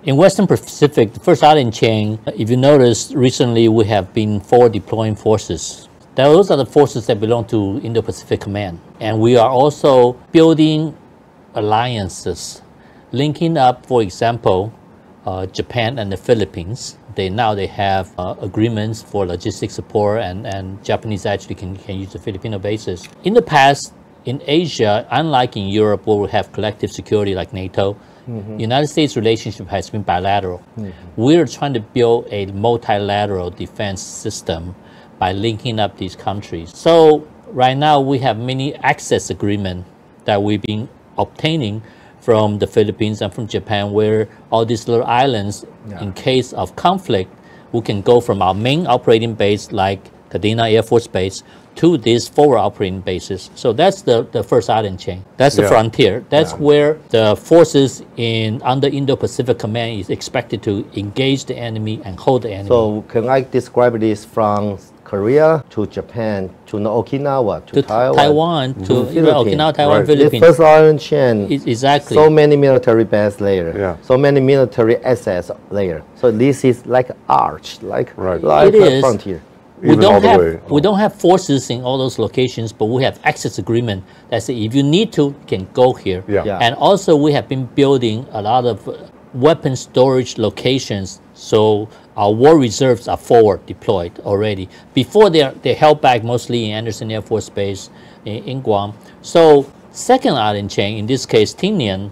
In Western Pacific, the first island chain, if you notice, recently we have been forward deploying forces. Those are the forces that belong to Indo-Pacific Command. And we are also building alliances, linking up, for example, Japan and the Philippines. They have agreements for logistics support, and Japanese actually can use the Filipino bases. In the past, in Asia, unlike in Europe where we have collective security like NATO, United States relationship has been bilateral. We're trying to build a multilateral defense system by linking up these countries. So right now we have many access agreements that we've been obtaining from the Philippines and from Japan, where all these little islands, in case of conflict, we can go from our main operating base like Kadena Air Force Base to these forward operating bases. So that's the first island chain. That's the frontier. That's where the forces under Indo-Pacific Command is expected to engage the enemy and hold the enemy. So can I describe this from Korea to Japan to Okinawa to Taiwan to Okinawa, Taiwan, Philippines. The first island chain. Exactly. So many military base layer. So many military assets layer. So this is like arch, like a frontier. We don't have forces in all those locations, but we have access agreement that say if you need to, you can go here. And also we have been building a lot of weapon storage locations, so our war reserves are forward deployed already. Before they're held back mostly in Andersen Air Force Base in Guam. So second island chain, in this case Tinian,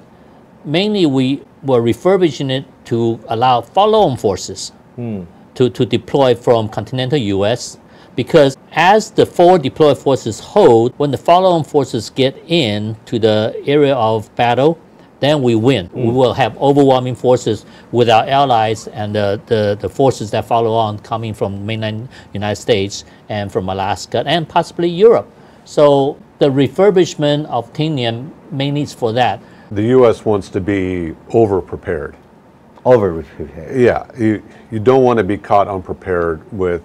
mainly we were refurbishing it to allow follow-on forces to deploy from continental US, because as the forward deployed forces hold, when the follow-on forces get in to the area of battle, then we win. We will have overwhelming forces with our allies and the forces that follow on coming from mainland United States and from Alaska and possibly Europe. So the refurbishment of Tinian mainly is for that. The U.S. wants to be over-prepared. Over-prepared. Yeah, you don't want to be caught unprepared with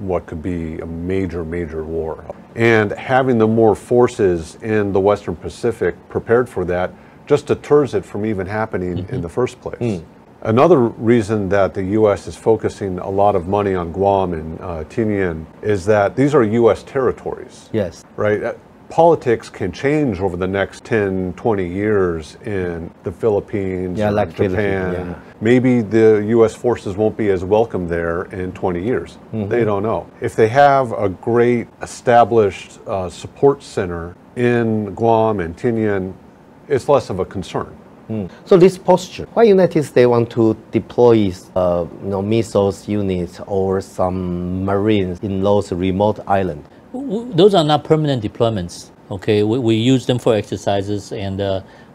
what could be a major war. And having the more forces in the Western Pacific prepared for that just deters it from even happening in the first place. Another reason that the U.S. is focusing a lot of money on Guam and Tinian is that these are U.S. territories. Yes. Right? Politics can change over the next 10, 20 years in the Philippines, like Japan. Maybe the U.S. forces won't be as welcome there in 20 years. They don't know. If they have a great established support center in Guam and Tinian, it's less of a concern. So this posture, why United States want to deploy missiles units or some Marines in those remote islands? Those are not permanent deployments. Okay, we use them for exercises, and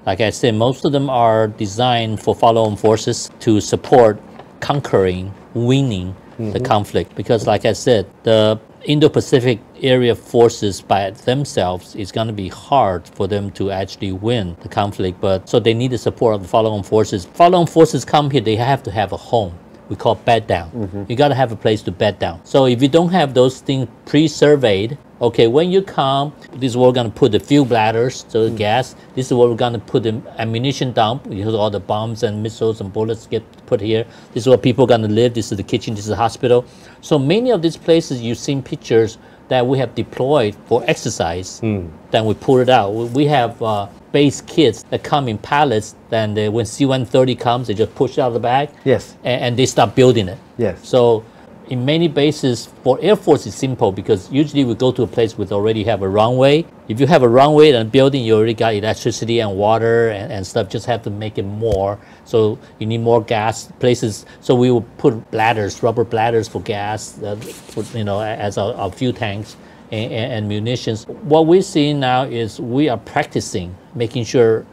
like I said, most of them are designed for follow-on forces to support conquering, winning the conflict. Because like I said, the Indo-Pacific area forces by themselves, it's going to be hard for them to actually win the conflict. But so they need the support of the follow-on forces. Follow-on forces come here, they have to have a home. We call bed down. You got to have a place to bed down. So if you don't have those things pre-surveyed, okay, when you come, this is where we're going to put the fuel bladders, so the gas. This is where we're going to put the ammunition dump, because all the bombs and missiles and bullets get put here. This is where people are going to live. This is the kitchen. This is the hospital. So many of these places you've seen pictures that we have deployed for exercise. Then we pull it out. We have base kits that come in pallets. Then when C-130 comes, they just push it out of the bag. Yes. And they start building it. Yes. So in many bases, for Air Force, it's simple because usually we go to a place with already have a runway. If you have a runway and a building, you already got electricity and water and stuff. Just have to make it more. So you need more gas places. So we will put bladders, rubber bladders for gas, as our fuel tanks and munitions. What we're seeing now is we are practicing, making sure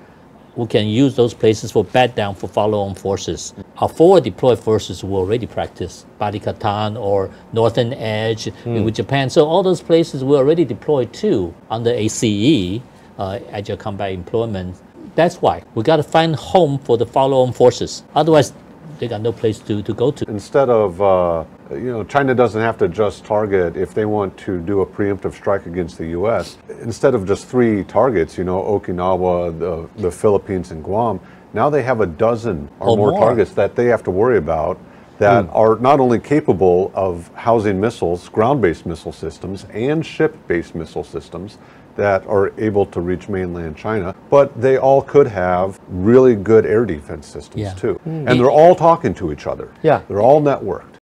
we can use those places for bed down for follow-on forces. Our forward deployed forces will already practice Balikatan or Northern Edge with Japan. So all those places we already deployed to under ACE, Agile Combat Employment. That's why we got to find home for the follow-on forces. Otherwise, they got no place to go to. Instead of, China doesn't have to just target if they want to do a preemptive strike against the U.S. Instead of just 3 targets, Okinawa, the Philippines, and Guam, Now they have a dozen or more targets that they have to worry about that are not only capable of housing missiles, ground-based missile systems, and ship-based missile systems that are able to reach mainland China, but they all could have really good air defense systems too. And they're all talking to each other. Yeah. They're all networked.